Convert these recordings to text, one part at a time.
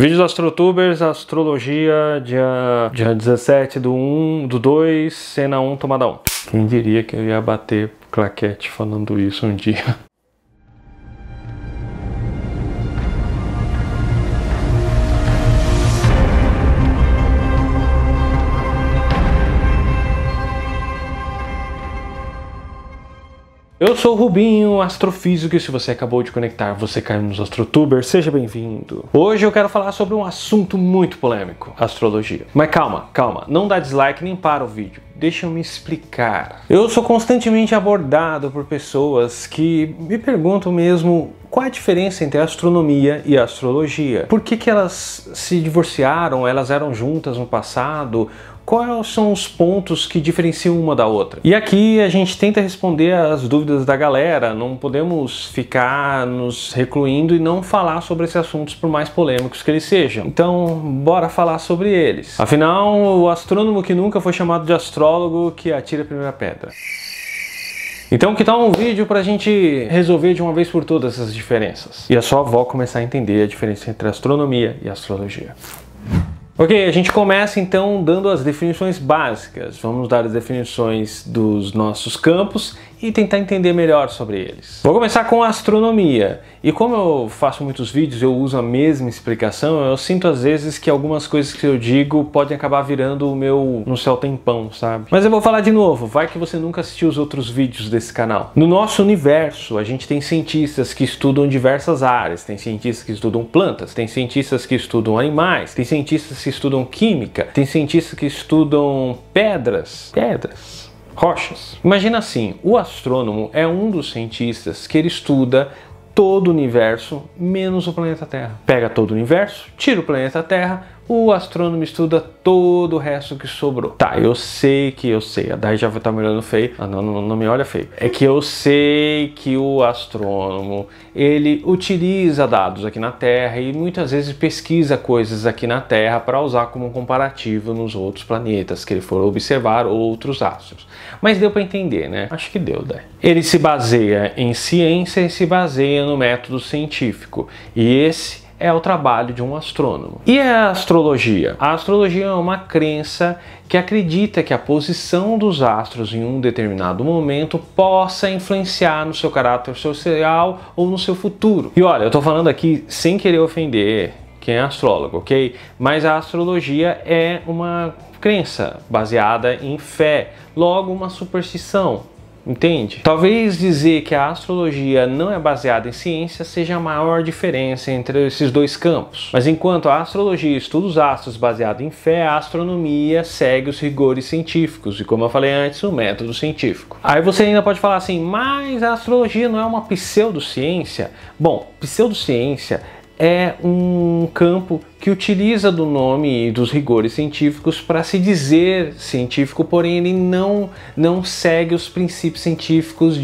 Vídeo dos AstroTubers, astrologia, dia 17/1/2, cena 1, tomada 1. Quem diria que eu ia bater claquete falando isso um dia? Eu sou o Rubinho, astrofísico, e se você acabou de conectar, você caiu nos AstroTubers, seja bem-vindo. Hoje eu quero falar sobre um assunto muito polêmico, astrologia. Mas calma, não dá dislike nem para o vídeo, deixa eu me explicar. Eu sou constantemente abordado por pessoas que me perguntam mesmo qual a diferença entre a astronomia e a astrologia. Por que elas se divorciaram, elas eram juntas no passado? Quais são os pontos que diferenciam uma da outra? E aqui a gente tenta responder as dúvidas da galera, não podemos ficar nos recluindo e não falar sobre esses assuntos por mais polêmicos que eles sejam. Então, bora falar sobre eles. Afinal, o astrônomo que nunca foi chamado de astrólogo que atira a primeira pedra. Então que tal um vídeo pra gente resolver de uma vez por todas essas diferenças? E a sua avó começar a entender a diferença entre astronomia e astrologia. Ok, a gente começa então dando as definições básicas. Vamos dar as definições dos nossos campos e tentar entender melhor sobre eles. Vou começar com a astronomia. E como eu faço muitos vídeos, eu uso a mesma explicação, eu sinto às vezes que algumas coisas que eu digo podem acabar virando o meu no céu tempão, sabe? Mas eu vou falar de novo, vai que você nunca assistiu os outros vídeos desse canal. No nosso universo, a gente tem cientistas que estudam diversas áreas. Tem cientistas que estudam plantas, tem cientistas que estudam animais, tem cientistas que estudam química, tem cientistas que estudam pedras, rochas. Imagina assim, o astrônomo é um dos cientistas que ele estuda todo o universo menos o planeta Terra. Pega todo o universo, tira o planeta Terra, o astrônomo estuda todo o resto que sobrou. Tá, eu sei, a Dai já tá me olhando feio. Ah, não me olha feio. É que eu sei que o astrônomo, ele utiliza dados aqui na Terra e muitas vezes pesquisa coisas aqui na Terra para usar como um comparativo nos outros planetas, que ele for observar outros astros. Mas deu para entender, né? Acho que deu, Dai. Ele se baseia em ciência e se baseia no método científico. E esse é o trabalho de um astrônomo. E a astrologia? A astrologia é uma crença que acredita que a posição dos astros em um determinado momento possa influenciar no seu caráter social ou no seu futuro. E olha, eu tô falando aqui sem querer ofender quem é astrólogo, ok? Mas a astrologia é uma crença baseada em fé, logo uma superstição. Entende? Talvez dizer que a astrologia não é baseada em ciência seja a maior diferença entre esses dois campos. Mas enquanto a astrologia estuda os astros baseado em fé, a astronomia segue os rigores científicos e, como eu falei antes, o método científico. Aí você ainda pode falar assim, mas a astrologia não é uma pseudociência? Bom, pseudociência é um campo que utiliza do nome e dos rigores científicos para se dizer científico, porém ele não segue os princípios científicos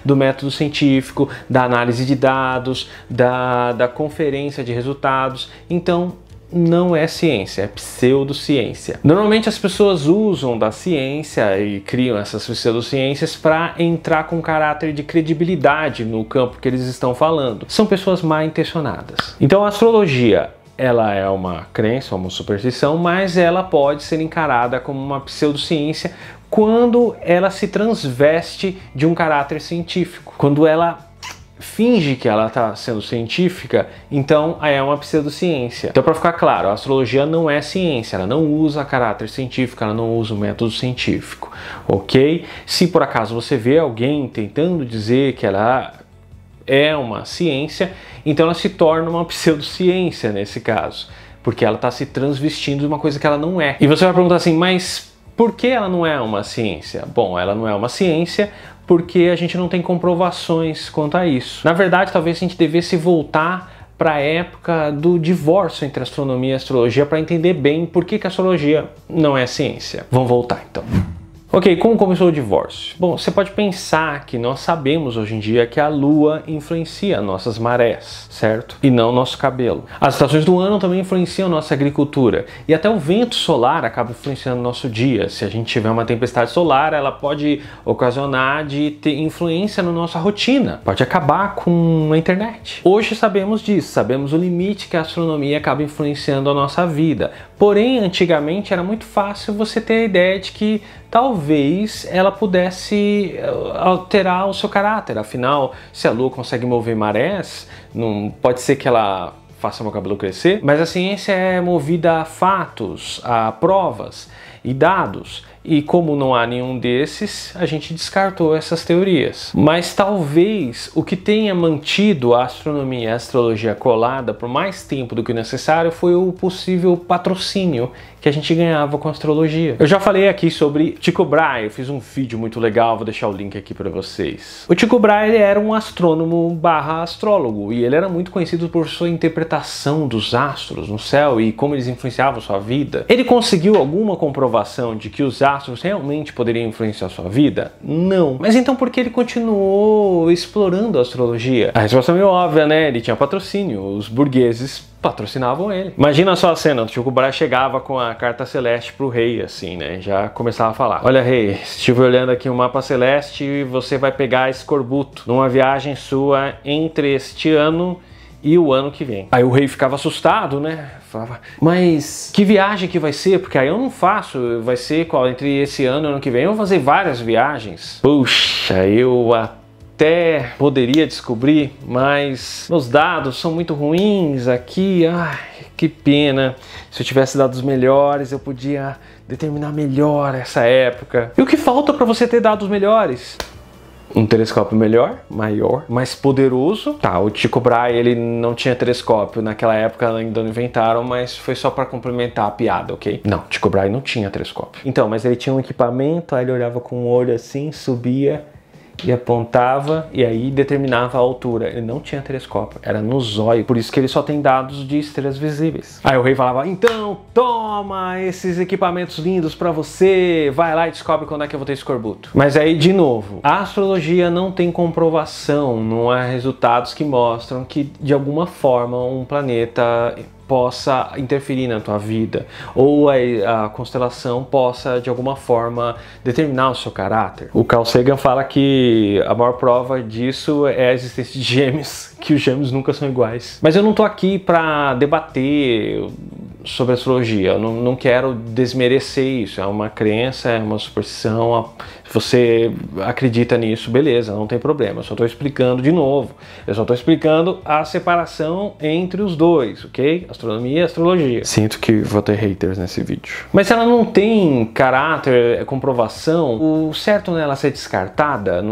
do método científico, da análise de dados, da conferência de resultados. Então, não é ciência, é pseudociência. Normalmente as pessoas usam da ciência e criam essas pseudociências para entrar com caráter de credibilidade no campo que eles estão falando. São pessoas mal intencionadas. Então a astrologia, ela é uma crença, uma superstição, mas ela pode ser encarada como uma pseudociência quando ela se transveste de um caráter científico. Quando ela finge que ela está sendo científica, então aí é uma pseudociência. Então, para ficar claro, a astrologia não é ciência, ela não usa caráter científico, ela não usa o método científico, ok? Se por acaso você vê alguém tentando dizer que ela é uma ciência, então ela se torna uma pseudociência nesse caso, porque ela está se transvestindo de uma coisa que ela não é. E você vai perguntar assim, mas por que ela não é uma ciência? Bom, ela não é uma ciência porque a gente não tem comprovações quanto a isso. Na verdade, talvez a gente devesse voltar para a época do divórcio entre astronomia e astrologia para entender bem por que a astrologia não é ciência. Vamos voltar então. Ok, como começou o divórcio? Bom, você pode pensar que nós sabemos hoje em dia que a lua influencia nossas marés, certo? E não nosso cabelo. As estações do ano também influenciam nossa agricultura. E até o vento solar acaba influenciando nosso dia. Se a gente tiver uma tempestade solar, ela pode ocasionar de ter influência na nossa rotina. Pode acabar com a internet. Hoje sabemos disso, sabemos o limite que a astronomia acaba influenciando a nossa vida. Porém, antigamente era muito fácil você ter a ideia de que talvez ela pudesse alterar o seu caráter. Afinal, se a lua consegue mover marés, não pode ser que ela faça meu cabelo crescer, mas a ciência é movida a fatos, a provas e dados. E como não há nenhum desses, a gente descartou essas teorias. Mas talvez o que tenha mantido a astronomia e a astrologia colada por mais tempo do que necessário foi o possível patrocínio que a gente ganhava com a astrologia. Eu já falei aqui sobre Tycho Brahe, eu fiz um vídeo muito legal, vou deixar o link aqui para vocês. O Tycho Brahe era um astrônomo barra astrólogo e ele era muito conhecido por sua interpretação dos astros no céu e como eles influenciavam sua vida. Ele conseguiu alguma comprovação de que os astros realmente poderiam influenciar sua vida? Não. Mas então por que ele continuou explorando a astrologia? A resposta é meio óbvia, né? Ele tinha patrocínio, os burgueses patrocinavam ele. Imagina só a cena, o Tycho Brahe chegava com a carta celeste pro rei, assim, né? Já começava a falar: olha, rei, estive olhando aqui o mapa celeste e você vai pegar escorbuto numa viagem sua entre este ano e o ano que vem. Aí o rei ficava assustado, né? Falava: mas que viagem que vai ser? Porque aí eu não faço, vai ser qual? Entre esse ano e o ano que vem eu vou fazer várias viagens. Puxa, eu até poderia descobrir, mas meus dados são muito ruins aqui. Ai, que pena. Se eu tivesse dados melhores, eu podia determinar melhor essa época. E o que falta para você ter dados melhores? Um telescópio melhor, maior, mais poderoso. Tá, o Tycho Brahe, ele não tinha telescópio. Naquela época ainda não inventaram, mas foi só para complementar a piada, ok? Não, Tycho Brahe não tinha telescópio. Então, mas ele tinha um equipamento, aí ele olhava com o olho assim, subia e apontava e aí determinava a altura. Ele não tinha telescópio, era no zóio, por isso que ele só tem dados de estrelas visíveis. Aí o rei falava: então toma esses equipamentos lindos pra você, vai lá e descobre quando é que eu vou ter escorbuto. Mas aí, de novo, a astrologia não tem comprovação, não há resultados que mostram que de alguma forma um planeta possa interferir na tua vida, ou a constelação possa de alguma forma determinar o seu caráter. O Carl Sagan fala que a maior prova disso é a existência de gêmeos, que os gêmeos nunca são iguais. Mas eu não tô aqui para debater sobre astrologia, eu não quero desmerecer isso, é uma crença, é uma superstição, se você acredita nisso, beleza, não tem problema, eu só estou explicando de novo, eu só estou explicando a separação entre os dois, ok? Astronomia e astrologia. Sinto que vou ter haters nesse vídeo. Mas se ela não tem caráter, comprovação, o certo nela ser descartada,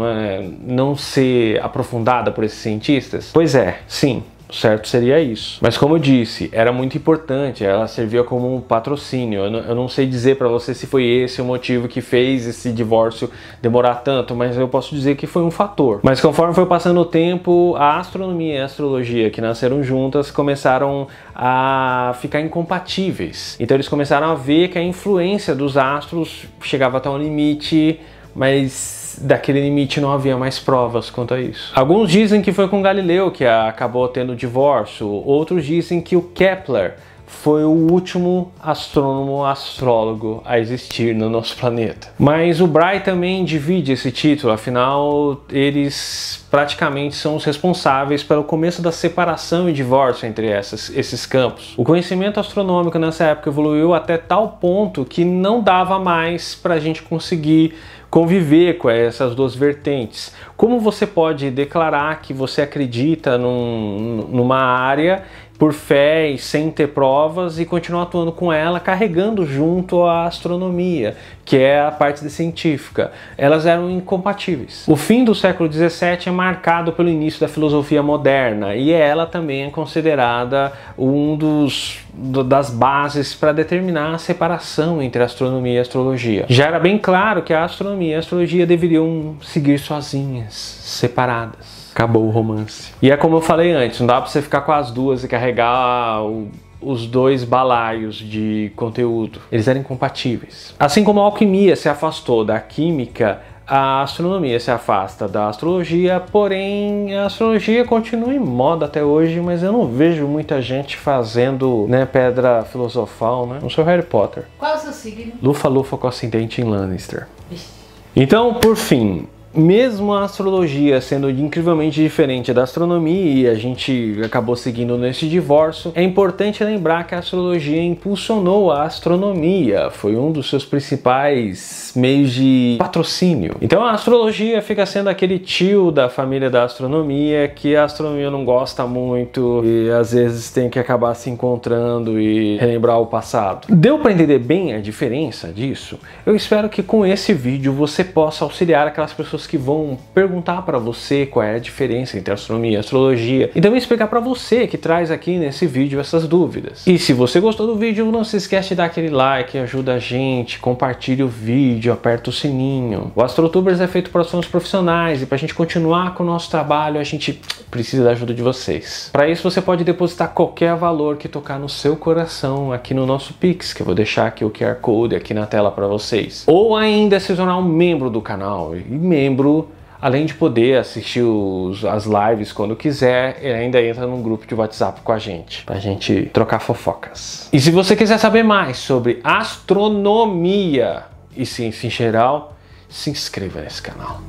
não ser aprofundada por esses cientistas? Pois é, sim. O certo seria isso. Mas como eu disse, era muito importante, ela servia como um patrocínio. Eu não sei dizer pra você se foi esse o motivo que fez esse divórcio demorar tanto, mas eu posso dizer que foi um fator. Mas conforme foi passando o tempo, a astronomia e a astrologia, que nasceram juntas, começaram a ficar incompatíveis. Então eles começaram a ver que a influência dos astros chegava até um limite, mas daquele limite não havia mais provas quanto a isso. Alguns dizem que foi com Galileu que acabou tendo o divórcio, outros dizem que o Kepler foi o último astrônomo astrólogo a existir no nosso planeta. Mas o Brahe também divide esse título, afinal eles praticamente são os responsáveis pelo começo da separação e divórcio entre esses campos. O conhecimento astronômico nessa época evoluiu até tal ponto que não dava mais para a gente conseguir conviver com essas duas vertentes. Como você pode declarar que você acredita numa área por fé e sem ter provas e continuar atuando com ela, carregando junto a astronomia, que é a parte científica? Elas eram incompatíveis. O fim do século XVII é marcado pelo início da filosofia moderna e ela também é considerada das bases para determinar a separação entre astronomia e astrologia. Já era bem claro que a astronomia e a astrologia deveriam seguir sozinhas, separadas. Acabou o romance. E é como eu falei antes, não dá pra você ficar com as duas e carregar os dois balaios de conteúdo. Eles eram incompatíveis. Assim como a alquimia se afastou da química, a astronomia se afasta da astrologia, porém a astrologia continua em moda até hoje, mas eu não vejo muita gente fazendo, né, pedra filosofal, né? Não sou Harry Potter. Qual é o seu signo? Lufa-lufa com ascendente em Lannister. Então, por fim, mesmo a astrologia sendo incrivelmente diferente da astronomia e a gente acabou seguindo nesse divórcio, é importante lembrar que a astrologia impulsionou a astronomia, foi um dos seus principais meios de patrocínio. Então a astrologia fica sendo aquele tio da família da astronomia que a astronomia não gosta muito e às vezes tem que acabar se encontrando e relembrar o passado. Deu para entender bem a diferença disso? Eu espero que com esse vídeo você possa auxiliar aquelas pessoas que vão perguntar para você qual é a diferença entre astronomia e astrologia e também explicar para você que traz aqui nesse vídeo essas dúvidas. E se você gostou do vídeo, não se esquece de dar aquele like, ajuda a gente, compartilhe o vídeo, aperta o sininho. O AstroTubers é feito por astronomos profissionais e para a gente continuar com o nosso trabalho, a gente precisa da ajuda de vocês. Para isso, você pode depositar qualquer valor que tocar no seu coração aqui no nosso Pix, que eu vou deixar aqui o QR Code aqui na tela para vocês. Ou ainda se tornar um membro do canal. E membro, além de poder assistir as lives quando quiser, ele ainda entra num grupo de WhatsApp com a gente, pra gente trocar fofocas. E se você quiser saber mais sobre astronomia e ciência em geral, se inscreva nesse canal.